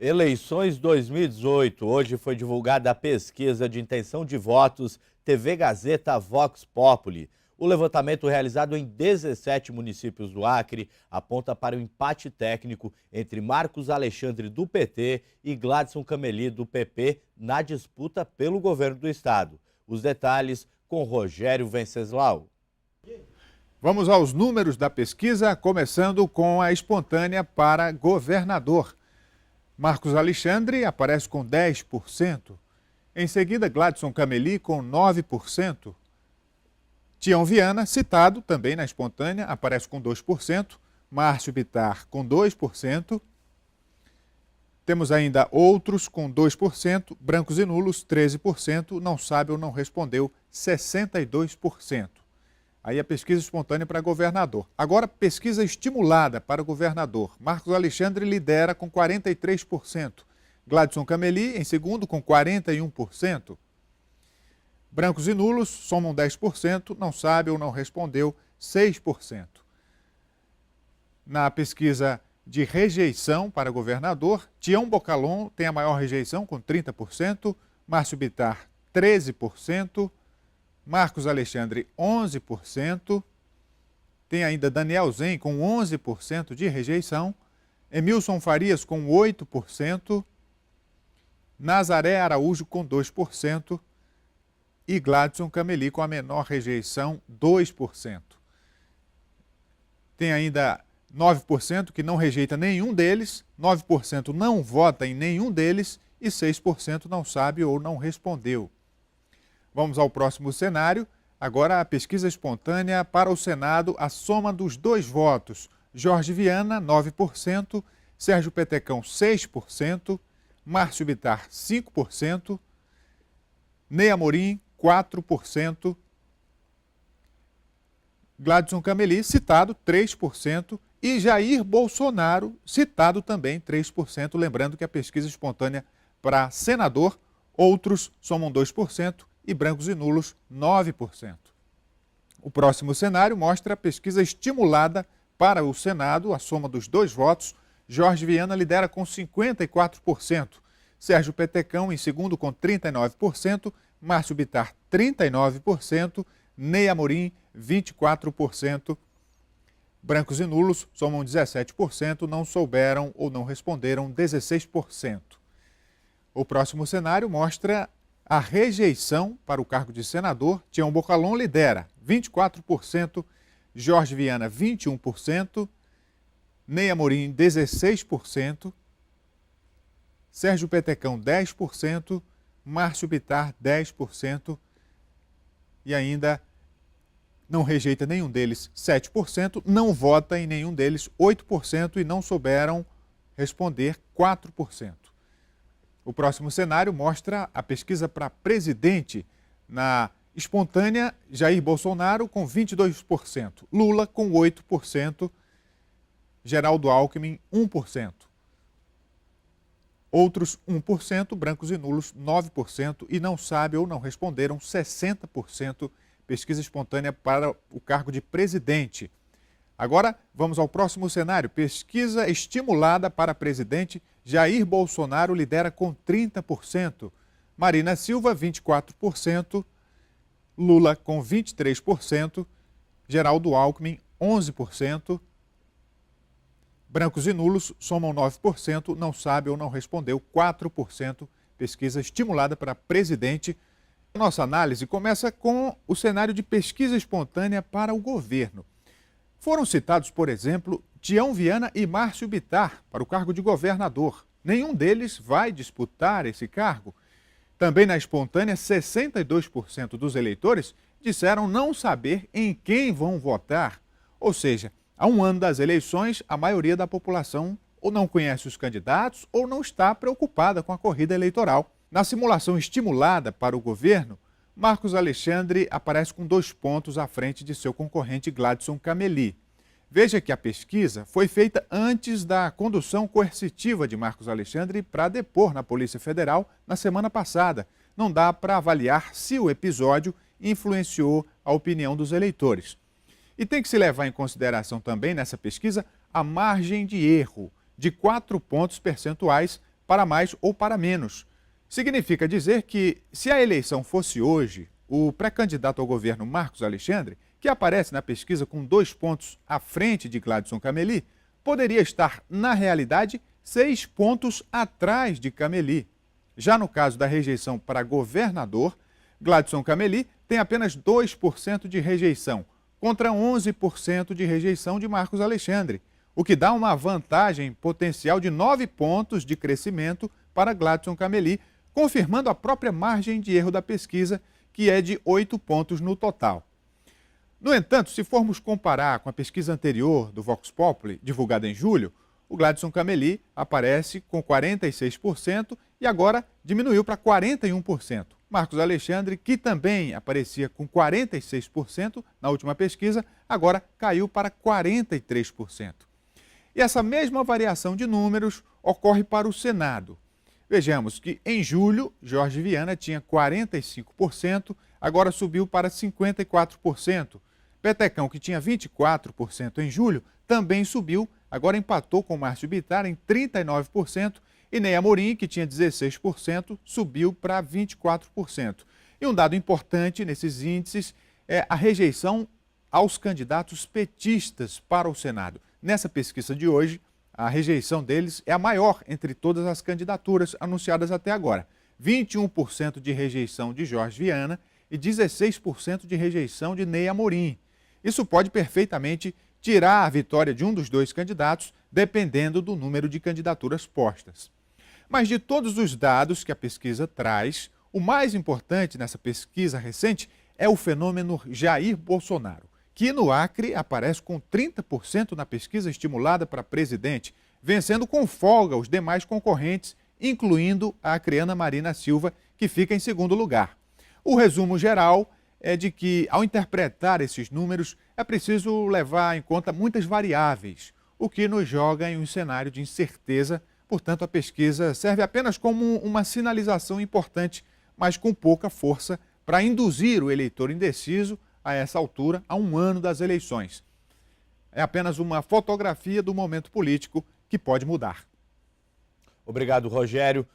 Eleições 2018. Hoje foi divulgada a pesquisa de intenção de votos TV Gazeta Vox Populi. O levantamento realizado em 17 municípios do Acre aponta para o empate técnico entre Marcos Alexandre do PT e Gladson Cameli do PP na disputa pelo governo do estado. Os detalhes com Rogério Venceslau. Vamos aos números da pesquisa, começando com a espontânea para governador. Marcos Alexandre aparece com 10%. Em seguida, Gladson Cameli com 9%. Tião Viana, citado também na espontânea, aparece com 2%. Márcio Bittar com 2%. Temos ainda outros com 2%. Brancos e nulos, 13%. Não sabe ou não respondeu, 62%. Aí a pesquisa espontânea para governador. Agora, pesquisa estimulada para governador. Marcos Alexandre lidera com 43%. Gladson Cameli em segundo com 41%. Brancos e nulos somam 10%, não sabe ou não respondeu, 6%. Na pesquisa de rejeição para governador, Tião Bocalon tem a maior rejeição com 30%, Márcio Bittar 13%, Marcos Alexandre, 11%. Tem ainda Daniel Zen com 11% de rejeição. Emilson Farias com 8%. Nazaré Araújo com 2%. E Gladson Cameli com a menor rejeição, 2%. Tem ainda 9% que não rejeita nenhum deles, 9% não vota em nenhum deles e 6% não sabe ou não respondeu. Vamos ao próximo cenário. Agora a pesquisa espontânea para o Senado, a soma dos dois votos. Jorge Viana, 9%, Sérgio Petecão, 6%, Márcio Bittar, 5%, Ney Amorim, 4%, Gladson Cameli, citado, 3%, e Jair Bolsonaro, citado também, 3%. Lembrando que a pesquisa espontânea para senador, outros somam 2%, e brancos e nulos, 9%. O próximo cenário mostra a pesquisa estimulada para o Senado, a soma dos dois votos. Jorge Viana lidera com 54%, Sérgio Petecão em segundo com 39%, Márcio Bittar 39%, Ney Amorim 24%, brancos e nulos somam 17%, não souberam ou não responderam 16%. O próximo cenário mostra a rejeição para o cargo de senador. Tião Bocalon lidera, 24%, Jorge Viana, 21%, Ney Amorim, 16%, Sérgio Petecão, 10%, Márcio Bittar, 10%, e ainda não rejeita nenhum deles, 7%, não vota em nenhum deles, 8%, e não souberam responder, 4%. O próximo cenário mostra a pesquisa para presidente. Na espontânea, Jair Bolsonaro com 22%, Lula com 8%, Geraldo Alckmin 1%. Outros 1%, brancos e nulos 9% e não sabe ou não responderam 60%. Pesquisa espontânea para o cargo de presidente. Agora, vamos ao próximo cenário. Pesquisa estimulada para presidente. Jair Bolsonaro lidera com 30%. Marina Silva, 24%. Lula com 23%. Geraldo Alckmin, 11%. Brancos e nulos somam 9%. Não sabe ou não respondeu, 4%. Pesquisa estimulada para presidente. Nossa análise começa com o cenário de pesquisa espontânea para o governo. Foram citados, por exemplo, Tião Viana e Márcio Bittar para o cargo de governador. Nenhum deles vai disputar esse cargo. Também na espontânea, 62% dos eleitores disseram não saber em quem vão votar. Ou seja, há um ano das eleições, a maioria da população ou não conhece os candidatos ou não está preocupada com a corrida eleitoral. Na simulação estimulada para o governo, Marcos Alexandre aparece com 2 pontos à frente de seu concorrente Gladson Cameli. Veja que a pesquisa foi feita antes da condução coercitiva de Marcos Alexandre para depor na Polícia Federal na semana passada. Não dá para avaliar se o episódio influenciou a opinião dos eleitores. E tem que se levar em consideração também nessa pesquisa a margem de erro de 4 pontos percentuais para mais ou para menos. Significa dizer que, se a eleição fosse hoje, o pré-candidato ao governo Marcos Alexandre, que aparece na pesquisa com 2 pontos à frente de Gladson Cameli, poderia estar, na realidade, 6 pontos atrás de Cameli. Já no caso da rejeição para governador, Gladson Cameli tem apenas 2% de rejeição, contra 11% de rejeição de Marcos Alexandre, o que dá uma vantagem potencial de 9 pontos de crescimento para Gladson Cameli, confirmando a própria margem de erro da pesquisa, que é de 8 pontos no total. No entanto, se formos comparar com a pesquisa anterior do Vox Populi, divulgada em julho, o Gladson Cameli aparece com 46% e agora diminuiu para 41%. Marcos Alexandre, que também aparecia com 46% na última pesquisa, agora caiu para 43%. E essa mesma variação de números ocorre para o Senado. Vejamos que em julho, Jorge Viana tinha 45%, agora subiu para 54%. Petecão, que tinha 24% em julho, também subiu, agora empatou com Márcio Bittar em 39%, e Ney Amorim, que tinha 16%, subiu para 24%. E um dado importante nesses índices é a rejeição aos candidatos petistas para o Senado. Nessa pesquisa de hoje, a rejeição deles é a maior entre todas as candidaturas anunciadas até agora. 21% de rejeição de Jorge Viana e 16% de rejeição de Ney Amorim. Isso pode perfeitamente tirar a vitória de um dos dois candidatos, dependendo do número de candidaturas postas. Mas de todos os dados que a pesquisa traz, o mais importante nessa pesquisa recente é o fenômeno Jair Bolsonaro, que no Acre aparece com 30% na pesquisa estimulada para presidente, vencendo com folga os demais concorrentes, incluindo a acreana Marina Silva, que fica em segundo lugar. O resumo geral é de que, ao interpretar esses números, é preciso levar em conta muitas variáveis, o que nos joga em um cenário de incerteza. Portanto, a pesquisa serve apenas como uma sinalização importante, mas com pouca força, para induzir o eleitor indeciso a essa altura, a um ano das eleições. É apenas uma fotografia do momento político que pode mudar. Obrigado, Rogério.